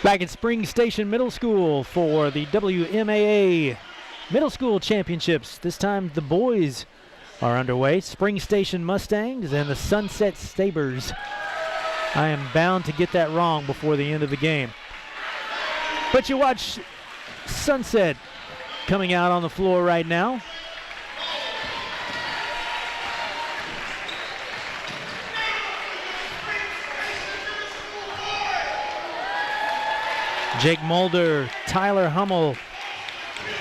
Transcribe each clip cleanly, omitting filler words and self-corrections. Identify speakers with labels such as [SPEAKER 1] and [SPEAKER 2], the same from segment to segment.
[SPEAKER 1] Back at Spring Station Middle School for the WMAA Middle School Championships. This time the boys are underway. Spring Station Mustangs and the Sunset Sabres. I am bound to get that wrong before the end of the game. But you watch Sunset coming out on the floor right now. Jake Mulder, Tyler Hummel,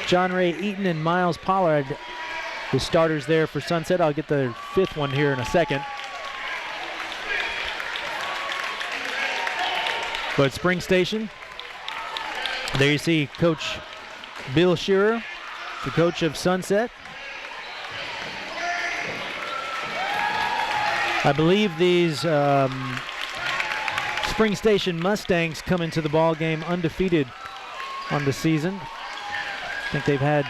[SPEAKER 1] John Ray Eaton, and Miles Pollard, the starters there for Sunset. I'll get the fifth one here in a second. But Spring Station, there you see Coach Bill Shearer, the coach of Sunset. I believe these Spring Station Mustangs come into the ball game undefeated on the season. I think they've had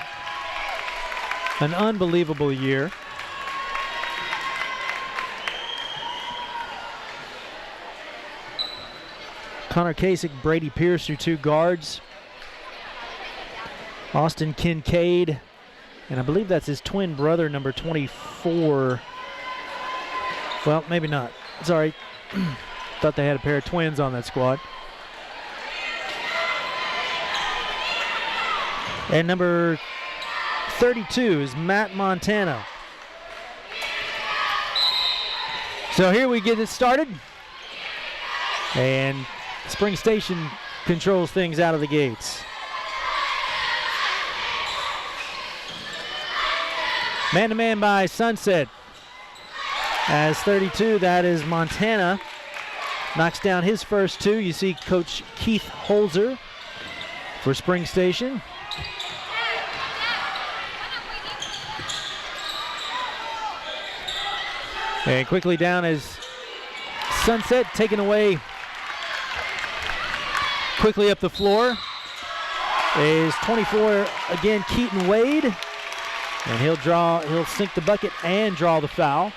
[SPEAKER 1] an unbelievable year. Connor Kasich, Brady Pierce, your two guards. Austin Kincaid, and I believe that's his twin brother, number 24. Well, maybe not. Sorry. Thought they had a pair of twins on that squad. And number 32 is Matt Montana. So here we get it started. And Spring Station controls things out of the gates. Man-to-man by Sunset. As 32, that is Montana. Knocks down his first two. You see Coach Keith Holzer for Spring Station. And quickly down as Sunset taken away. Quickly up the floor is 24 again, Keaton Wade. And he'll sink the bucket and draw the foul.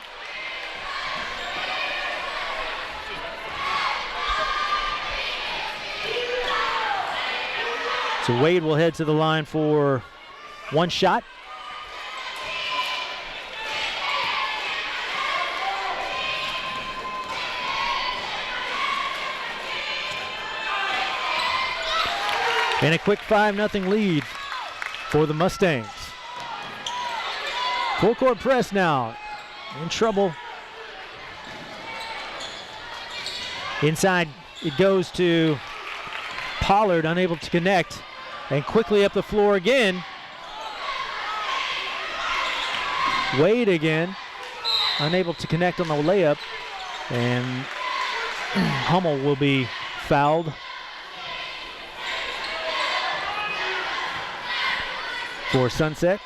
[SPEAKER 1] So Wade will head to the line for one shot. And a quick 5-0 lead for the Mustangs. Full court press now. In trouble. Inside it goes to Pollard, unable to connect. And quickly up the floor again. Wade again, unable to connect on the layup. And Hummel will be fouled. For Sunset.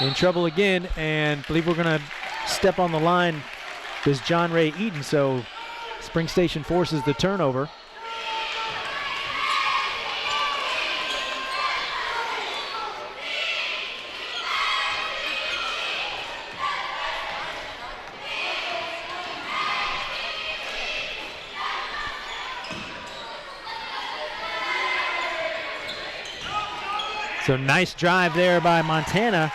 [SPEAKER 1] In trouble again, and I believe we're going to step on the line is John Ray Eaton, so Spring Station forces the turnover. So nice drive there by Montana,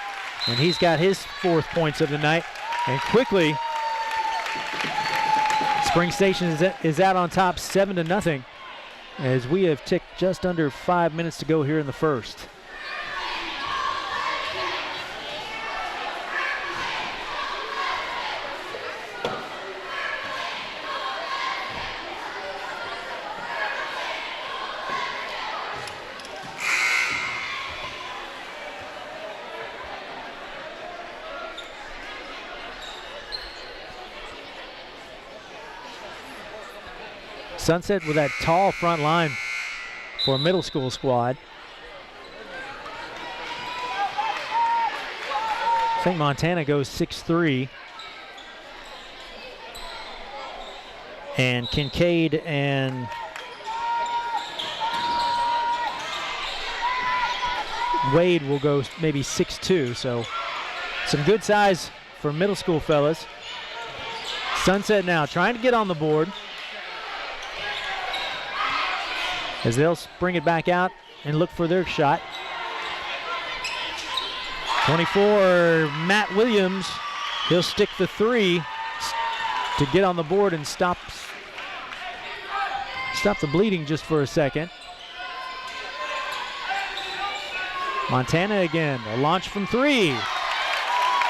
[SPEAKER 1] and he's got his 4th points of the night. And quickly, Spring Station is out on top 7-0 as we have ticked just under 5 minutes to go here in the first. Sunset with that tall front line for a middle school squad. I think Montana goes 6'3". And Kincaid and Wade will go maybe 6'2", so Some good size for middle school fellas. Sunset now trying to get on the board as they'll bring it back out and look for their shot. 24, Matt Williams. He'll stick the three to get on the board and stop the bleeding just for a second. Montana again, a launch from three.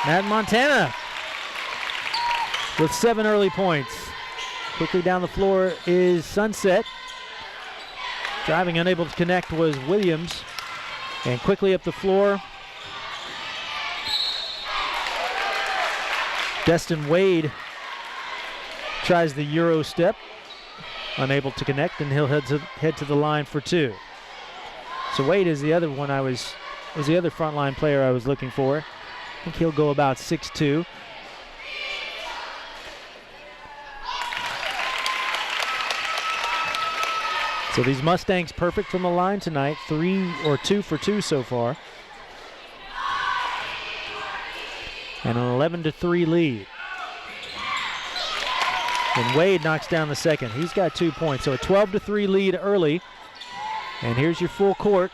[SPEAKER 1] Matt Montana with 7 early points. Quickly down the floor is Sunset. Driving unable to connect was Williams. And quickly up the floor, Destin Wade tries the Euro step. Unable to connect, and he'll head to the line for 2. So Wade is the other one was the other frontline player I was looking for. I think he'll go about 6'2". So these Mustangs perfect from the line tonight. 2 for 2 so far. And an 11-3 lead. And Wade knocks down the second. He's got 2 points, so a 12-3 lead early. And here's your full court.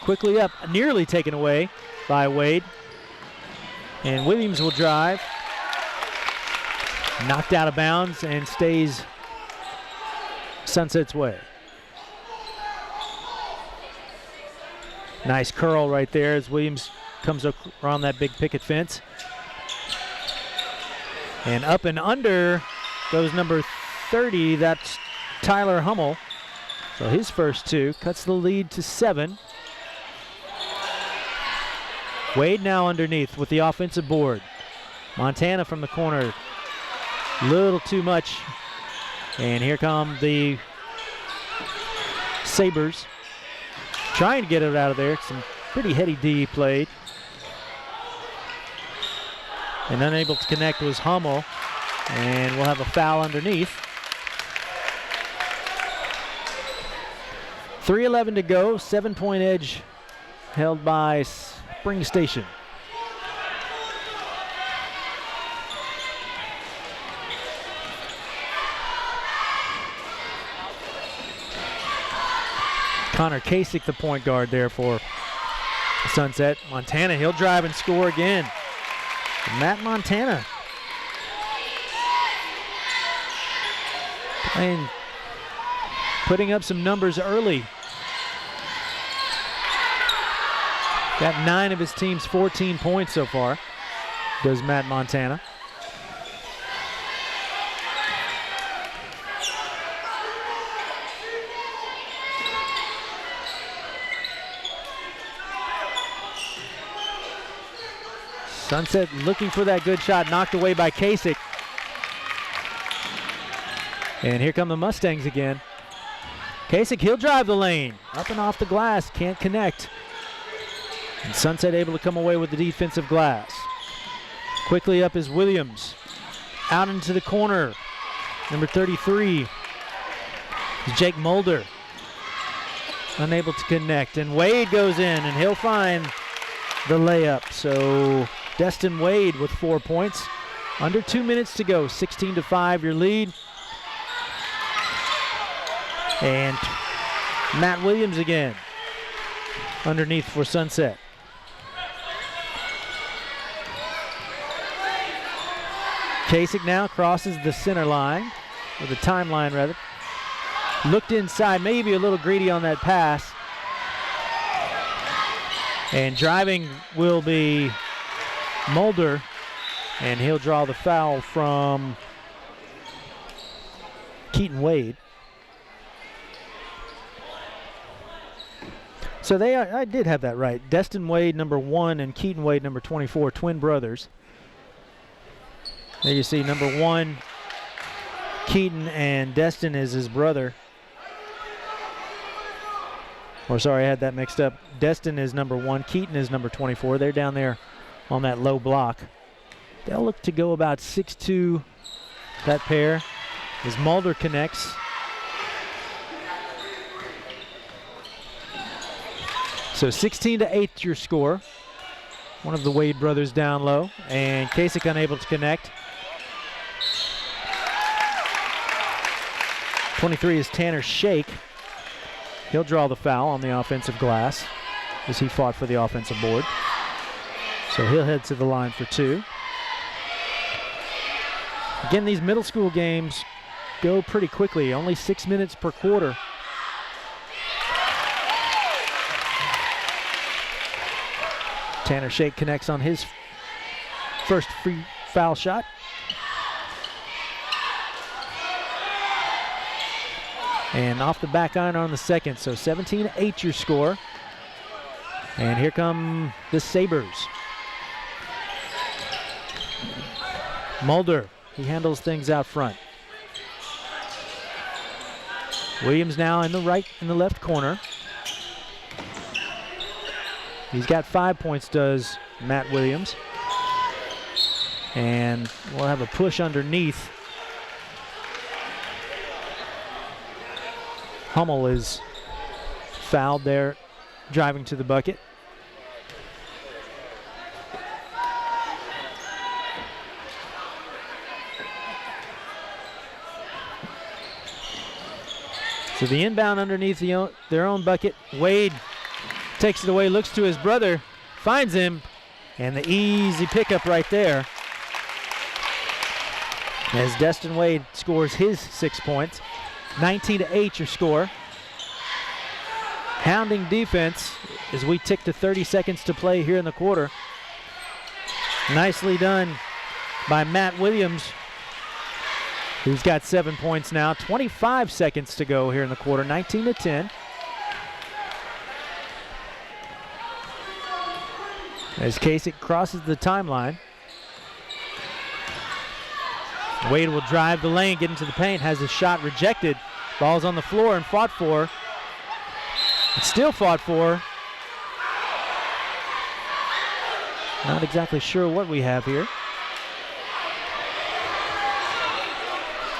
[SPEAKER 1] Quickly up, nearly taken away by Wade. And Williams will drive. Knocked out of bounds and stays Sunset's way. Nice curl right there as Williams comes around that big picket fence. And up and under goes number 30, that's Tyler Hummel. So his first 2 cuts the lead to 7. Wade now underneath with the offensive board. Montana from the corner, little too much. And here come the Sabres, trying to get it out of there. Some pretty heady D played. And unable to connect was Hummel. And we'll have a foul underneath. 3:11 to go, 7-point edge held by Spring Station. Connor Kasich, the point guard there for Sunset. Montana, he'll drive and score again. Matt Montana. And putting up some numbers early. Got 9 of his team's 14 points so far, does Matt Montana. Sunset looking for that good shot, knocked away by Kasich. And here come the Mustangs again. Kasich, he'll drive the lane. Up and off the glass, can't connect. And Sunset able to come away with the defensive glass. Quickly up is Williams. Out into the corner. Number 33 is Jake Mulder. Unable to connect. And Wade goes in, and he'll find the layup. So Destin Wade with 4 points. Under 2 minutes to go. 16-5 your lead. And Matt Williams again underneath for Sunset. Kasich now crosses the center line, or the timeline rather. Looked inside, maybe a little greedy on that pass. And driving will be Mulder, and he'll draw the foul from Keaton Wade. So I did have that right. Destin Wade, number 1, and Keaton Wade, number 24, twin brothers. There you see number 1, Keaton, and Destin is his brother. Or sorry, I had that mixed up. Destin is number 1, Keaton is number 24. They're down there on that low block. They'll look to go about 6'2", that pair, as Mulder connects. So 16-8 your score. one of the Wade brothers down low, and Kasich unable to connect. 23 is Tanner Shake. He'll draw the foul on the offensive glass as he fought for the offensive board. So he'll head to the line for 2. Again, these middle school games go pretty quickly, only 6 minutes per quarter. Tanner Shake connects on his first free foul shot. And off the back iron on the second, so 17-8 your score. And here come the Sabres. Mulder, he handles things out front. Williams now in the left corner. He's got 5 points, does Matt Williams. And we'll have a push underneath. Hummel is fouled there, driving to the bucket. So the inbound underneath their own bucket. Wade takes it away, looks to his brother, finds him, and the easy pickup right there as Destin Wade scores his 6 points. 19-8 your score. Hounding defense as we tick to 30 seconds to play here in the quarter. Nicely done by Matt Williams, who's got 7 points now. 25 seconds to go here in the quarter, 19-10. As Kasich crosses the timeline. Wade will drive the lane, get into the paint, has his shot rejected. Ball's on the floor and fought for. It's still fought for. Not exactly sure what we have here.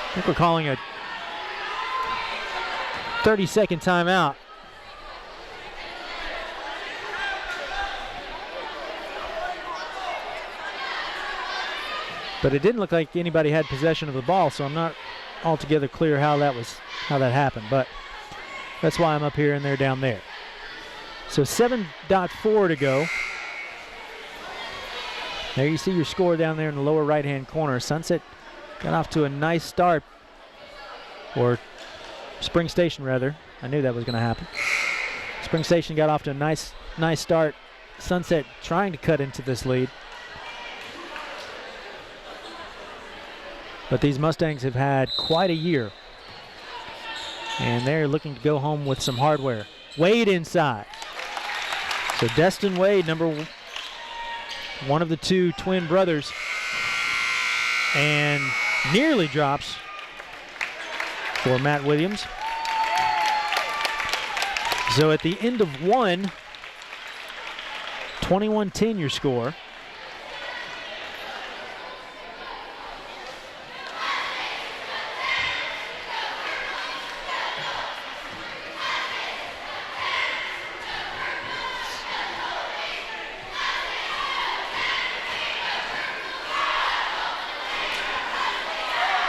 [SPEAKER 1] I think we're calling a 30-second timeout. But it didn't look like anybody had possession of the ball, so I'm not altogether clear how that happened. But that's why I'm up here and they're down there. So 7.4 to go. There you see your score down there in the lower right-hand corner. Sunset got off to a nice start, or Spring Station rather. I knew that was going to happen. Spring Station got off to a nice start. Sunset trying to cut into this lead. But these Mustangs have had quite a year, and they're looking to go home with some hardware. Wade inside. So Destin Wade, one of the two twin brothers, and nearly drops for Matt Williams. So at the end of one, 21-10 your score.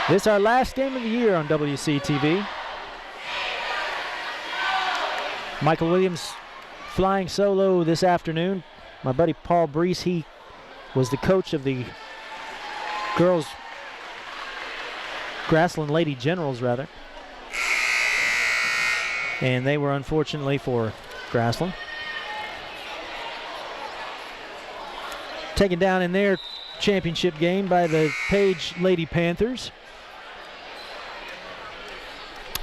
[SPEAKER 1] This is our last game of the year on WCTV. Michael Williams flying solo this afternoon. My buddy Paul Brees, he was the coach of the girls Grassland Lady Generals, rather. And they were unfortunately for Grassland taken down in their championship game by the Page Lady Panthers.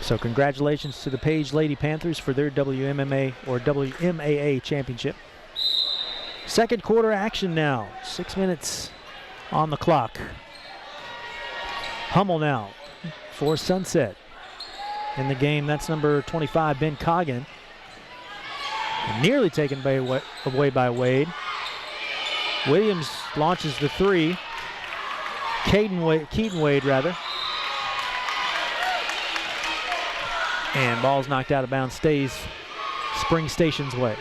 [SPEAKER 1] So congratulations to the Page Lady Panthers for their WMMA or WMAA championship. Second quarter action now. 6 minutes on the clock. Hummel now for Sunset in the game. That's number 25, Ben Coggin. Nearly taken away by Wade. Williams launches the three. Keaton Wade, rather. And ball's knocked out of bounds, stays Spring Station's way.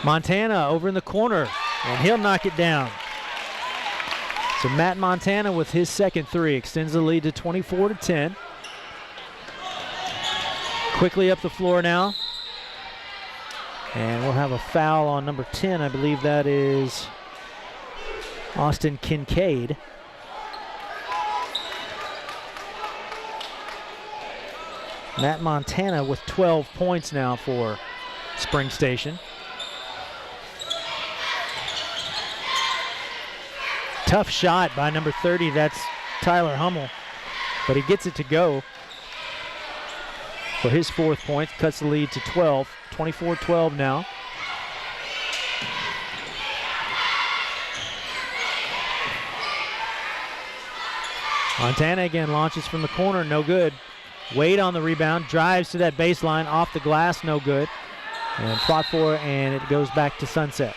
[SPEAKER 1] Montana over in the corner, and he'll knock it down. So Matt Montana with his second three extends the lead to 24-10. Quickly up the floor now. And we'll have a foul on number 10. I believe that is Austin Kincaid. Matt Montana with 12 points now for Spring Station. Tough shot by number 30. That's Tyler Hummel. But he gets it to go for his fourth point. Cuts the lead to 12. 24-12 now. Montana again launches from the corner. No good. Wade on the rebound. Drives to that baseline. Off the glass. No good. And fought for, and it goes back to Sunset.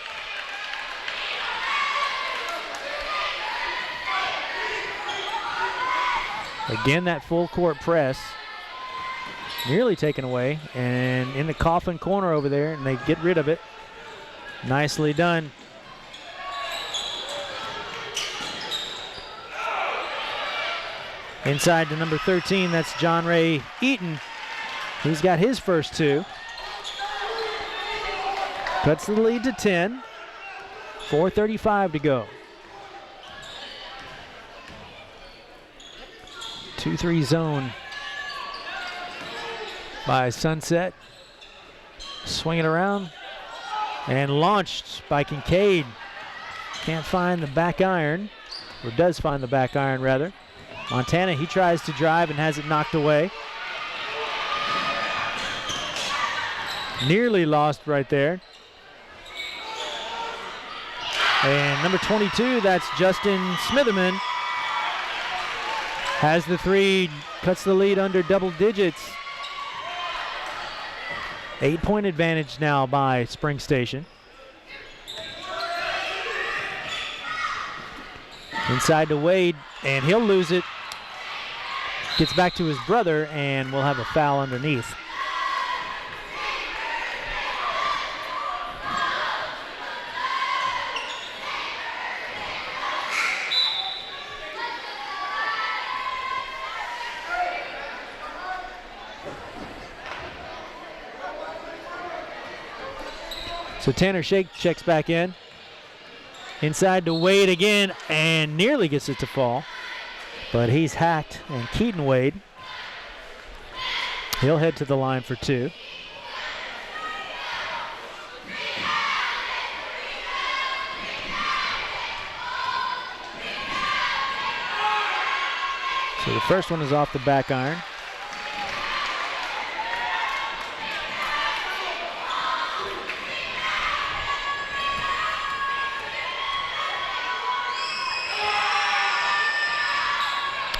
[SPEAKER 1] Again, that full court press nearly taken away, and in the coffin corner over there, and they get rid of it. Nicely done. Inside to number 13, that's John Ray Eaton. He's got his first two. Cuts the lead to 10. 4:35 to go. 2-3 zone by Sunset. Swing it around and launched by Kincaid. Can't find the back iron, or does find the back iron rather. Montana, he tries to drive and has it knocked away. Nearly lost right there. And number 22, that's Justin Smitherman. Has the three, cuts the lead under double digits. 8-point advantage now by Spring Station. Inside to Wade, and he'll lose it. Gets back to his brother, and we'll have a foul underneath. So Tanner Shake checks back in. Inside to Wade again, and nearly gets it to fall. But he's hacked, and Keaton Wade, he'll head to the line for two. So the first one is off the back iron.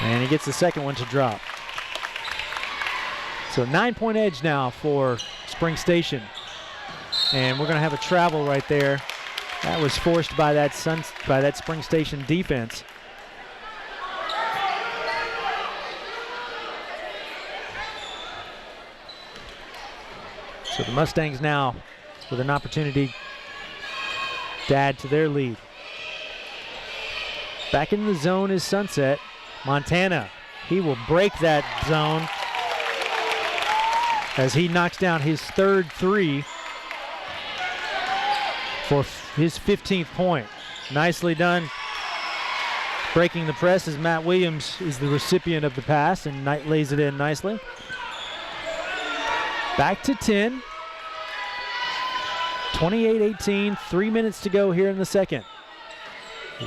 [SPEAKER 1] And he gets the second one to drop. So 9-point edge now for Spring Station. And we're going to have a travel right there. That was forced by that Spring Station defense. So the Mustangs now with an opportunity to add to their lead. Back in the zone is Sunset. Montana, he will break that zone as he knocks down his third three for his 15th point. Nicely done. Breaking the press as Matt Williams is the recipient of the pass and Knight lays it in nicely. Back to 10. 28-18, 3 minutes to go here in the second.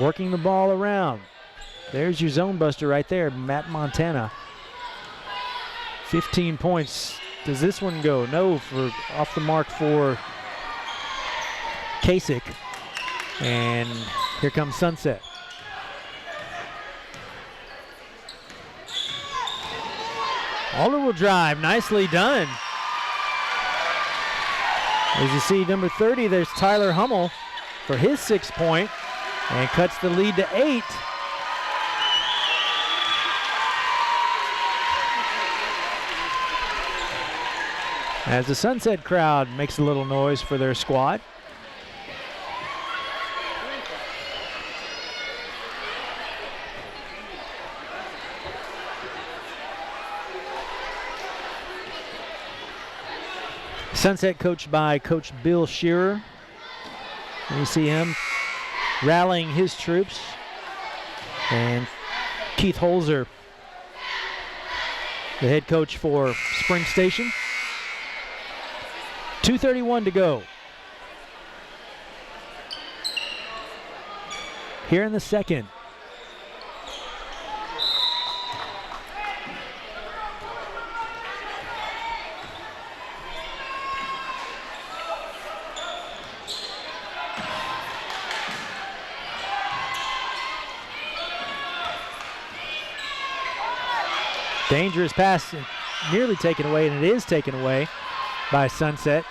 [SPEAKER 1] Working the ball around. There's your zone buster right there, Matt Montana. 15 points. Does this one go? No, for off the mark for Kasich. And here comes Sunset. Alder will drive, nicely done. As you see, number 30, there's Tyler Hummel for his 6 point and cuts the lead to 8. As the Sunset crowd makes a little noise for their squad. Sunset coached by Coach Bill Shearer. And you see him rallying his troops. And Keith Holzer, the head coach for Spring Station. 2:31 to go. Here in the second. Dangerous pass, nearly taken away, and it is taken away by Sunset.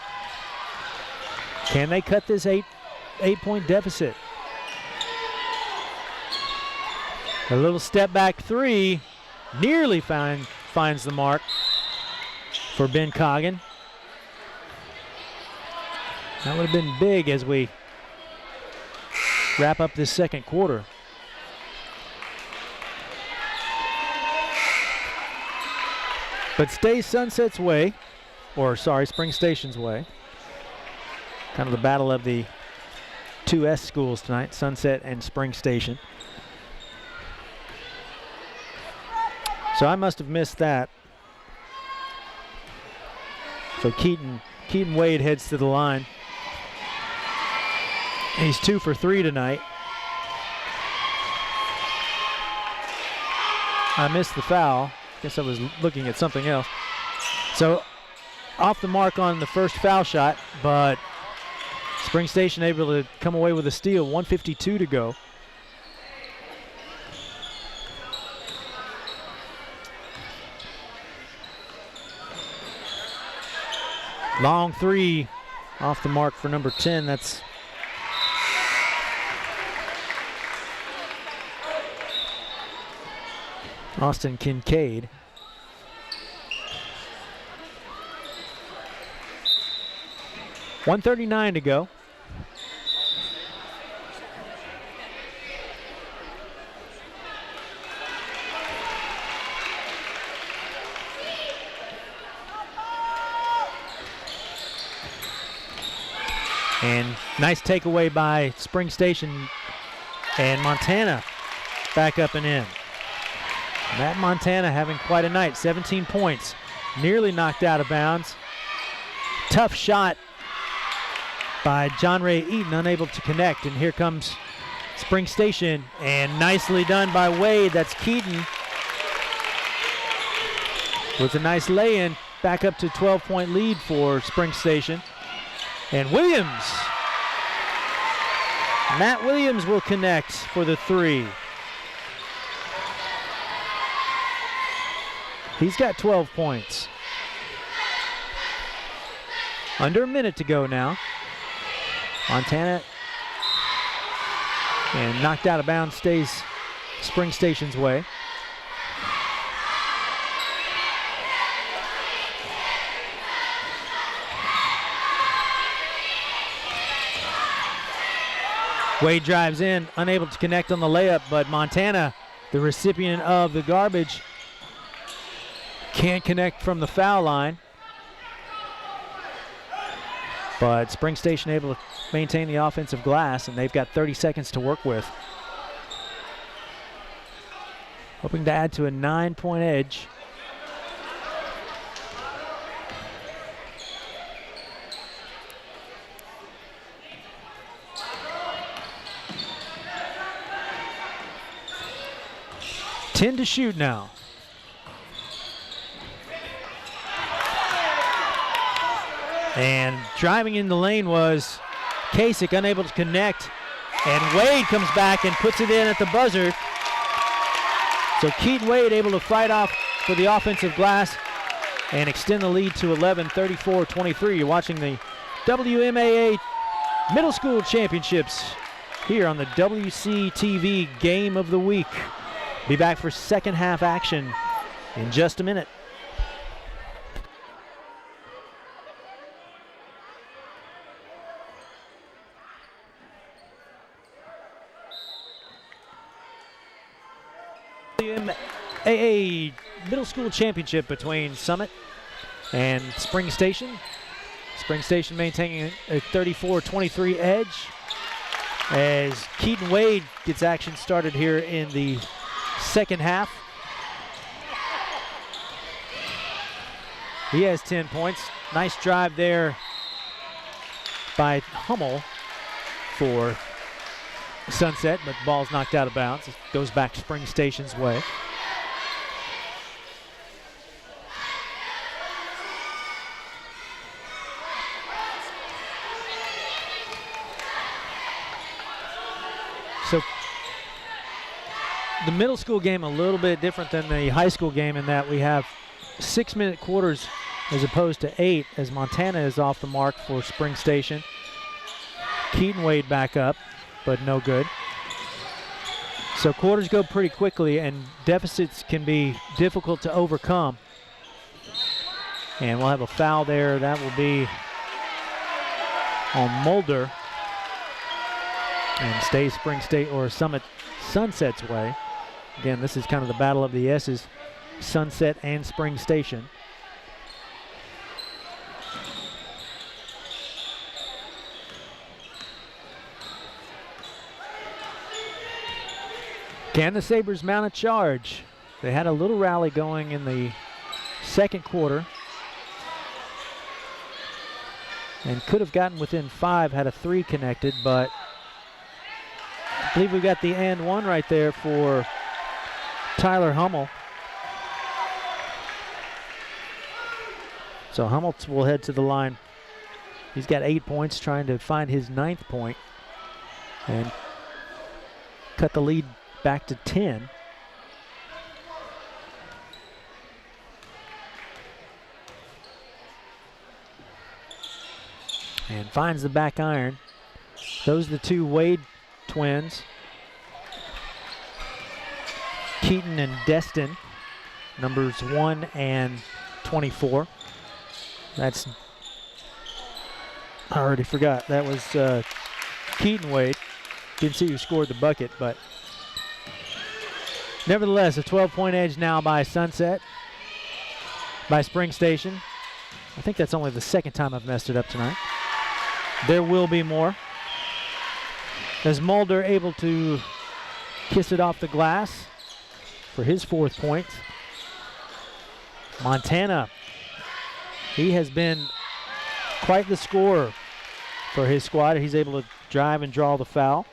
[SPEAKER 1] Can they cut this eight-point deficit? A little step back three, nearly finds the mark for Ben Coggin. That would have been big as we wrap up this second quarter. But stays Sunset's way, or sorry, Spring Station's way. Kind of the battle of the two S schools tonight, Sunset and Spring Station. So I must have missed that. So Keaton Wade heads to the line. He's 2 for 3 tonight. I missed the foul. Guess I was looking at something else. So off the mark on the first foul shot, but Spring Station able to come away with a steal. 1:52 to go. Long three off the mark for number 10. That's Austin Kincaid. .139 to go. And nice takeaway by Spring Station, and Montana back up and in. Matt Montana having quite a night, 17 points, nearly knocked out of bounds. Tough shot by John Ray Eaton, unable to connect, and here comes Spring Station, and nicely done by Wade. That's Keaton with a nice lay-in, back up to 12-point lead for Spring Station. And Williams, Matt Williams will connect for the three. He's got 12 points. Under a minute to go now. Montana, and knocked out of bounds, stays Spring Station's way. Wade drives in, unable to connect on the layup, but Montana, the recipient of the garbage, can't connect from the foul line. But Spring Station able to maintain the offensive glass, and they've got 30 seconds to work with. Hoping to add to a 9-point edge. Ten to shoot now. And driving in the lane was Kasich, unable to connect. And Wade comes back and puts it in at the buzzer. So Keaton Wade able to fight off for the offensive glass and extend the lead to 11, 34-23. You're watching the WMAA Middle School Championships here on the WCTV Game of the Week. Be back for second half action in just a minute. WMAA Middle School Championship between Summit and Spring Station. Spring Station maintaining a 34-23 edge as Keaton Wade gets action started here in the second half. He has 10 points. Nice drive there by Hummel for Sunset, but ball's knocked out of bounds. It goes back Spring Station's way. So the middle school game a little bit different than the high school game in that we have 6-minute quarters as opposed to 8 as Montana is off the mark for Spring Station. Keaton Wade back up, but no good. So quarters go pretty quickly and deficits can be difficult to overcome. And we'll have a foul there. That will be on Mulder. And stays Spring State or Sunset's way. Again, this is kind of the battle of the S's, Sunset and Spring Station. Can the Sabres mount a charge? They had a little rally going in the second quarter and could have gotten within 5 had a 3 connected, but I believe we got the and one right there for Tyler Hummel. So Hummel will head to the line. He's got 8 points, trying to find his 9th point and cut the lead back to 10. And finds the back iron. Those are the two Wade twins. Keaton and Destin, numbers 1 and 24. That's, I already forgot, that was Keaton Wade. Didn't see who scored the bucket, but nevertheless, a 12-point edge now by Sunset, by Spring Station. I think that's only the second time I've messed it up tonight. There will be more. As Mulder able to kiss it off the glass for his 4th point. Montana, he has been quite the scorer for his squad. He's able to drive and draw the foul.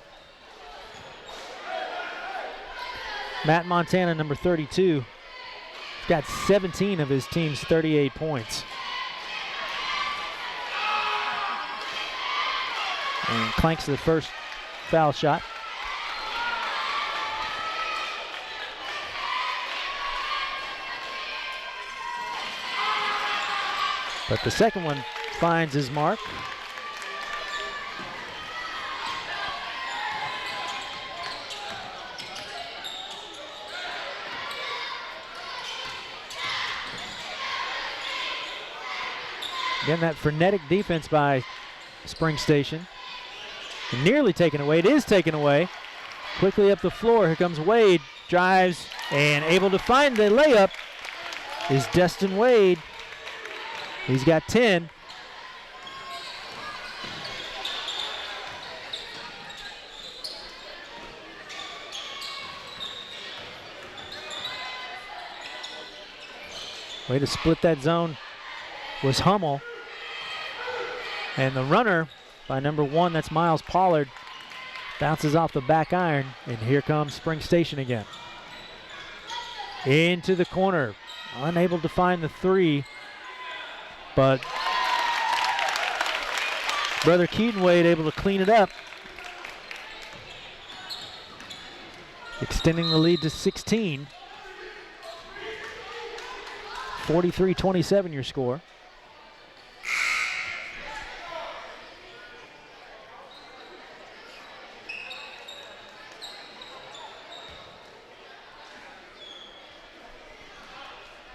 [SPEAKER 1] Matt Montana, number 32, got 17 of his team's 38 points. And clanks the first foul shot. But the second one finds his mark. Again, that frenetic defense by Spring Station. Nearly taken away. It is taken away. Quickly up the floor. Here comes Wade. Drives and able to find the layup is Destin Wade. He's got 10. Way to split that zone was Hummel. And the runner by number 1, that's Miles Pollard, bounces off the back iron, and here comes Spring Station again. Into the corner, unable to find the 3, but brother Keaton Wade able to clean it up, extending the lead to 16. 43-27 your score.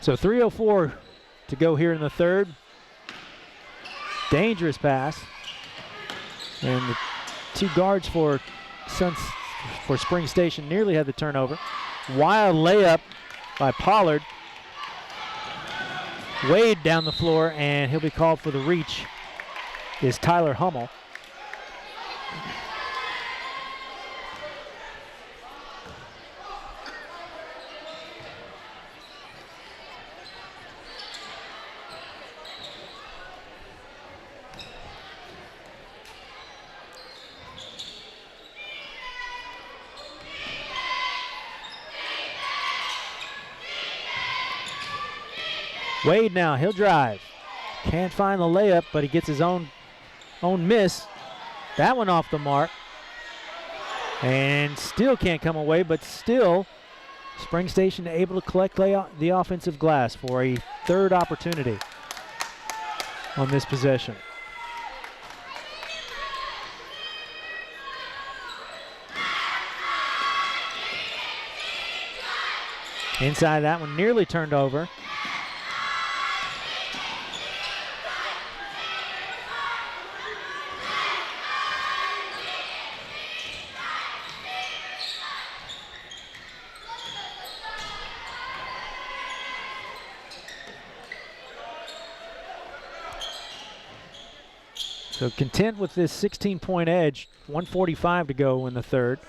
[SPEAKER 1] So 3:04 to go here in the third. Dangerous pass. And the 2 guards for Spring Station nearly had the turnover. Wild layup by Pollard. Wade down the floor, and he'll be called for the reach is Tyler Hummel. Wade now, he'll drive. Can't find the layup, but he gets his own miss. That one off the mark. And still can't come away, but still Spring Station able to collect the offensive glass for a third opportunity on this possession. Inside, that one nearly turned over. So content with this 16-point edge, 1:45 to go in the third.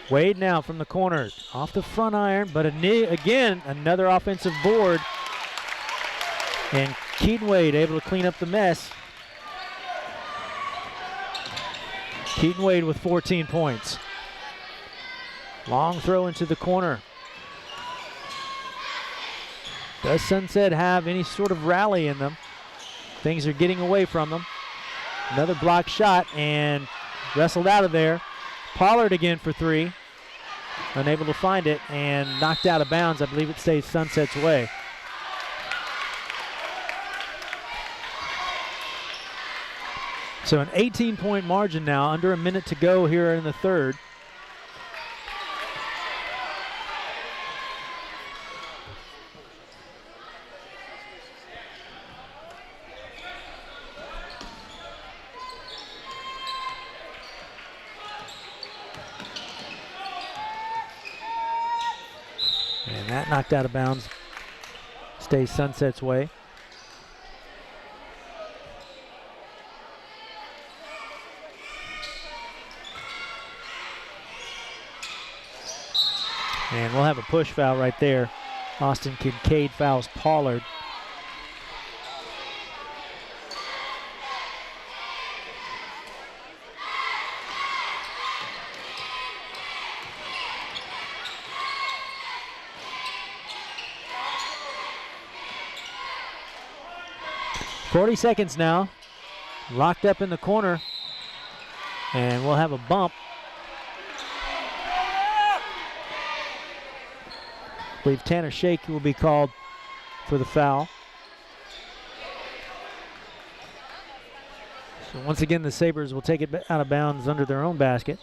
[SPEAKER 1] Wade now from the corner, off the front iron, but again, another offensive board. And Keaton Wade able to clean up the mess. Keaton Wade with 14 points. Long throw into the corner. Does Sunset have any sort of rally in them? Things are getting away from them. Another block shot and wrestled out of there. Pollard again for three. Unable to find it and knocked out of bounds. I believe it stays Sunset's way. So an 18-point margin now, under a minute to go here in the third. And that knocked out of bounds, stays Sunset's way. And we'll have a push foul right there. Austin Kincaid fouls Pollard. .40 seconds now. Locked up in the corner. And we'll have a bump. I believe Tanner Shake will be called for the foul. So once again, the Sabres will take it out of bounds under their own basket.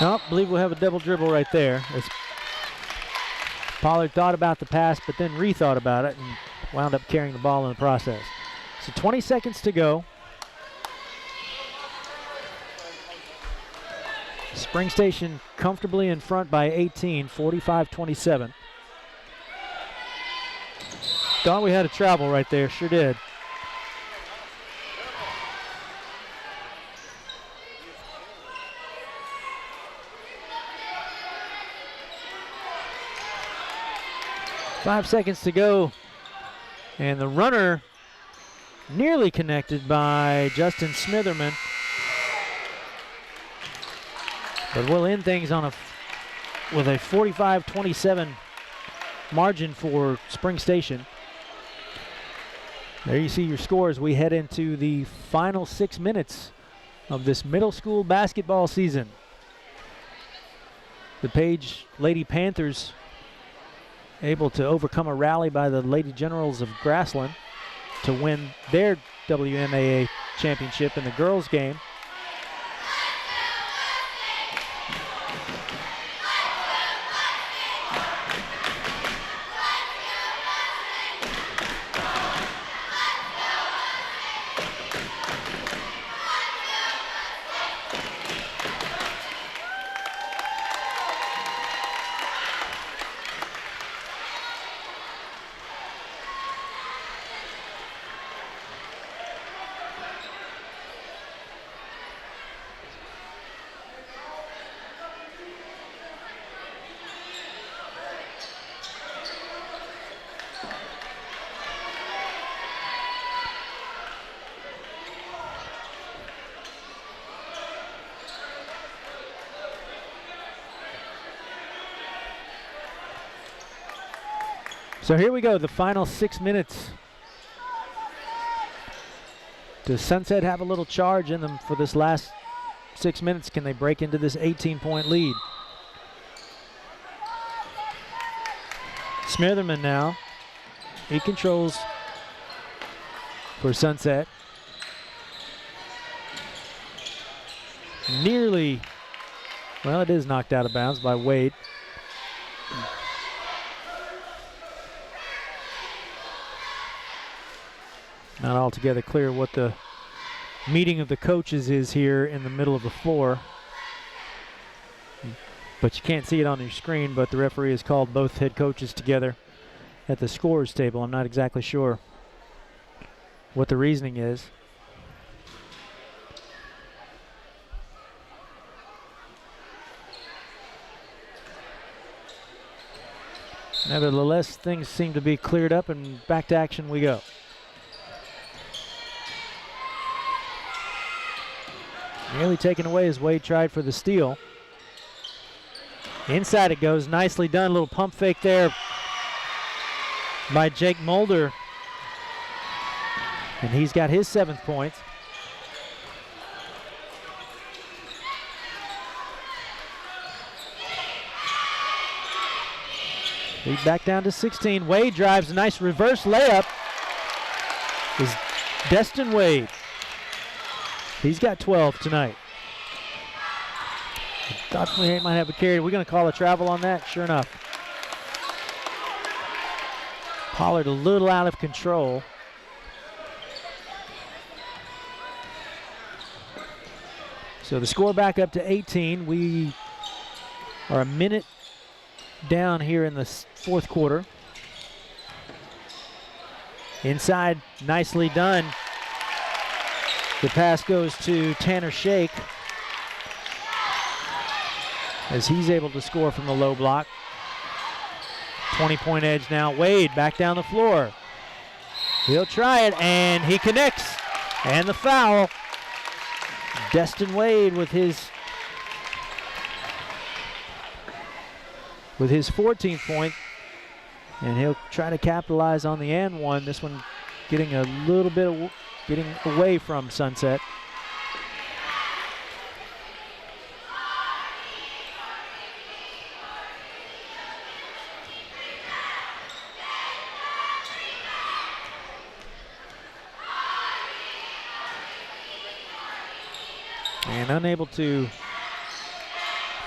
[SPEAKER 1] Oh, I believe we'll have a double dribble right there. Pollard thought about the pass, but then rethought about it and wound up carrying the ball in the process. So 20 seconds to go. Spring Station comfortably in front by 18, 45-27. Thought we had a travel right there, sure did. Five seconds to go, and the runner nearly connected by Justin Smitherman. But we'll end things on with a 45-27 margin for Spring Station. There you see your score as we head into the final 6 minutes of this middle school basketball season. The Page Lady Panthers able to overcome a rally by the Lady Generals of Grassland to win their WMAA championship in the girls game. So here we go, the final 6 minutes. Does Sunset have a little charge in them for this last 6 minutes? Can they break into this 18-point lead? Smitherman now. He controls for Sunset. Nearly, well, it is knocked out of bounds by Wade. Not altogether clear what the meeting of the coaches is here in the middle of the floor. But you can't see it on your screen, but the referee has called both head coaches together at the scorers table. I'm not exactly sure what the reasoning is. Nevertheless, things seem to be cleared up, and back to action we go. Nearly taken away as Wade tried for the steal. Inside it goes, nicely done. Little pump fake there by Jake Mulder. And he's got his 7th point. Lead back down to 16. Wade drives, a nice reverse layup. Is Destin Wade. He's got 12 tonight. Thought we might have a carry. We're going to call a travel on that. Sure enough. Pollard a little out of control. So the score back up to 18. We are a minute down here in the 4th quarter. Inside, nicely done. The pass goes to Tanner Shake as he's able to score from the low block. 20-point edge now. Wade back down the floor. He'll try it, and he connects. And the foul. Destin Wade with his 14th point. And he'll try to capitalize on the and one. This one getting a little bit getting away from Sunset. And unable to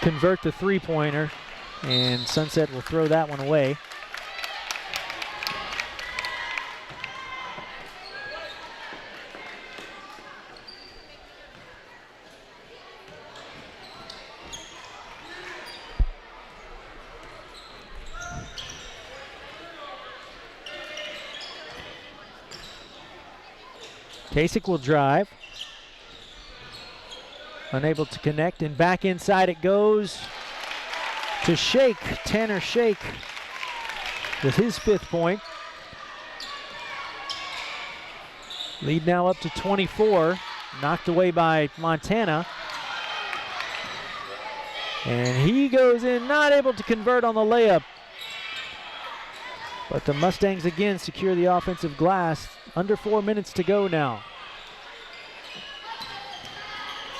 [SPEAKER 1] convert the three-pointer, and Sunset will throw that one away. Kasich will drive. Unable to connect, and back inside it goes to Shake. Tanner Shake with his 5th point. Lead now up to 24. Knocked away by Montana. And he goes in, not able to convert on the layup. But the Mustangs again secure the offensive glass. Under 4 minutes to go now.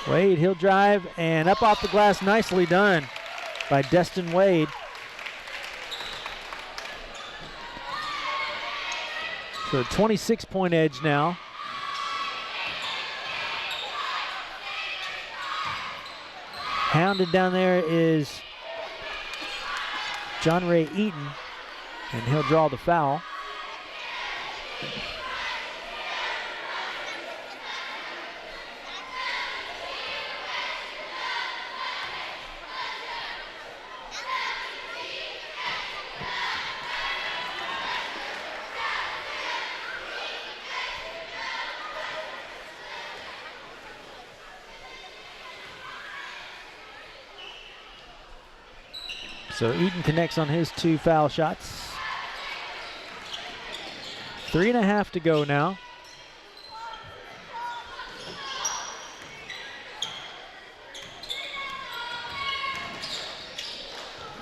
[SPEAKER 1] Wade, he'll drive, and up off the glass, nicely done by Destin Wade. So a 26-point edge now. Hounded down there is John Ray Eaton, and he'll draw the foul. So Eaton connects on his 2 foul shots. 3.5 to go now.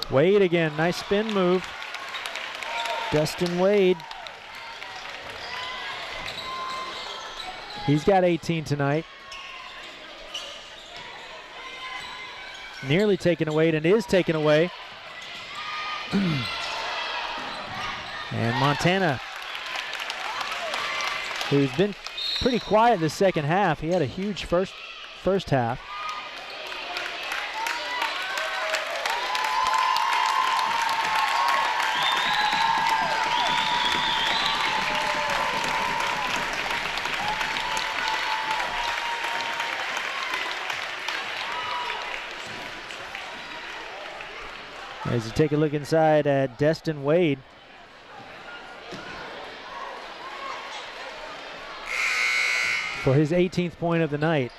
[SPEAKER 1] Wade again, nice spin move. Dustin Wade. He's got 18 tonight. Nearly taken away, and is taken away. And Montana, who's been pretty quiet this second half. He had a huge first half. As you take a look inside at Destin Wade. For his 18th point of the night.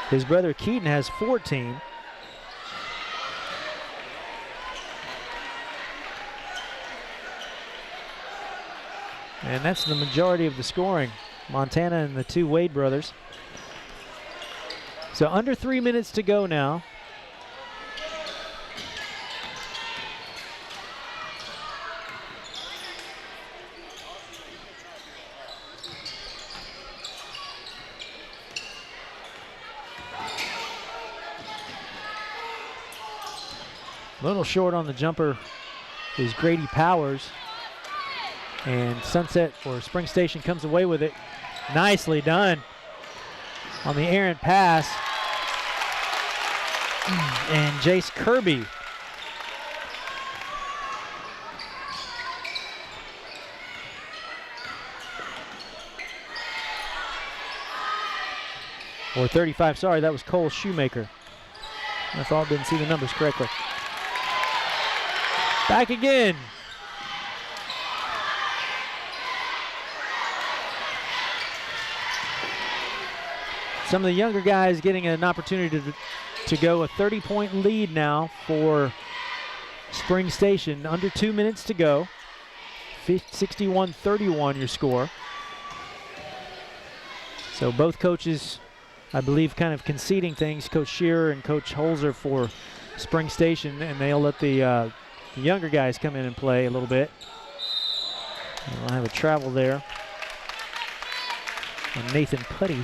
[SPEAKER 1] His brother Keaton has 14. And that's the majority of the scoring. Montana and the two Wade brothers. So under 3 minutes to go now. A little short on the jumper is Grady Powers. And Sunset or Spring Station comes away with it. Nicely done on the errant pass. And Jace Kirby. Or 35, sorry, that was Cole Shoemaker. I thought I didn't see the numbers correctly. Back again. Some of the younger guys getting an opportunity to go. A 30-point lead now for Spring Station. Under 2 minutes to go. 61-31 your score. So both coaches, I believe, kind of conceding things. Coach Shearer and Coach Holzer for Spring Station, and they'll let the younger guys come in and play a little bit. We'll have a travel there. And Nathan Putty.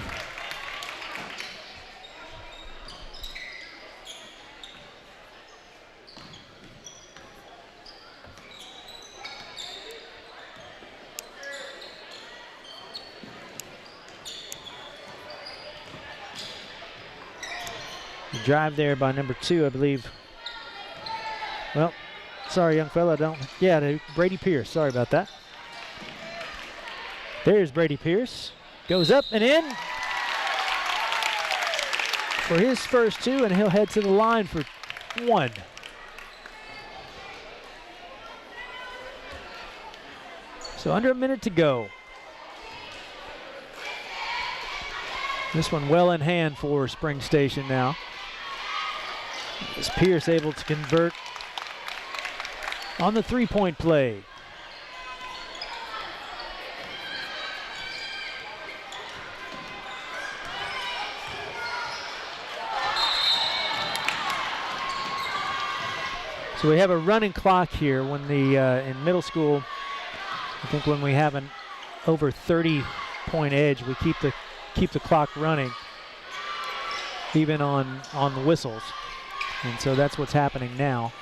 [SPEAKER 1] Drive there by number 2, I believe. Well, sorry, young fella, Brady Pierce. Sorry about that. There's Brady Pierce. Goes up and in for his first 2, and he'll head to the line for 1. So under a minute to go. This one well in hand for Spring Station now. Is Pierce able to convert on the 3-point play? So we have a running clock here when the in middle school. I think when we have an over 30-point edge, we keep the clock running, even on the whistles. And so that's what's happening now.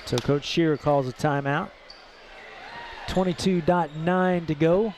[SPEAKER 1] So Coach Shearer calls a timeout. 22.9 to go.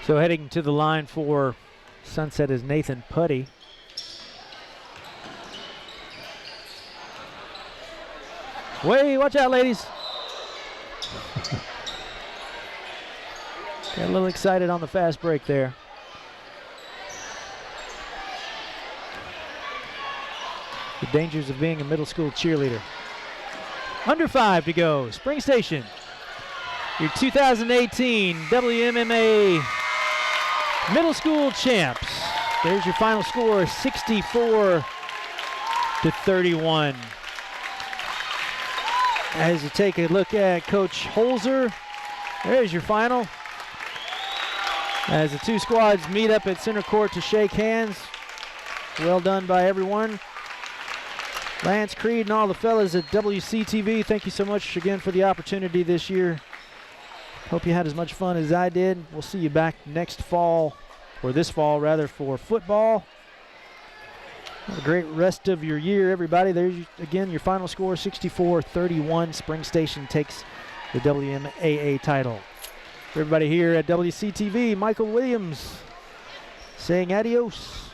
[SPEAKER 1] So heading to the line for Sunset is Nathan Putty. Way, watch out, ladies. Got a little excited on the fast break there. The dangers of being a middle school cheerleader. Under 5 to go. Spring Station, your 2018 WMAA middle school champs. There's your final score, 64-31. As you take a look at Coach Holzer, there's your final. As the two squads meet up at center court to shake hands. Well done by everyone. Lance, Creed, and all the fellas at WCTV, thank you so much again for the opportunity this year. Hope you had as much fun as I did. We'll see you back next fall, or this fall rather, for football. Have a great rest of your year, everybody. There's, again, your final score, 64-31. Spring Station takes the WMAA title. For everybody here at WCTV, Michael Williams saying adios.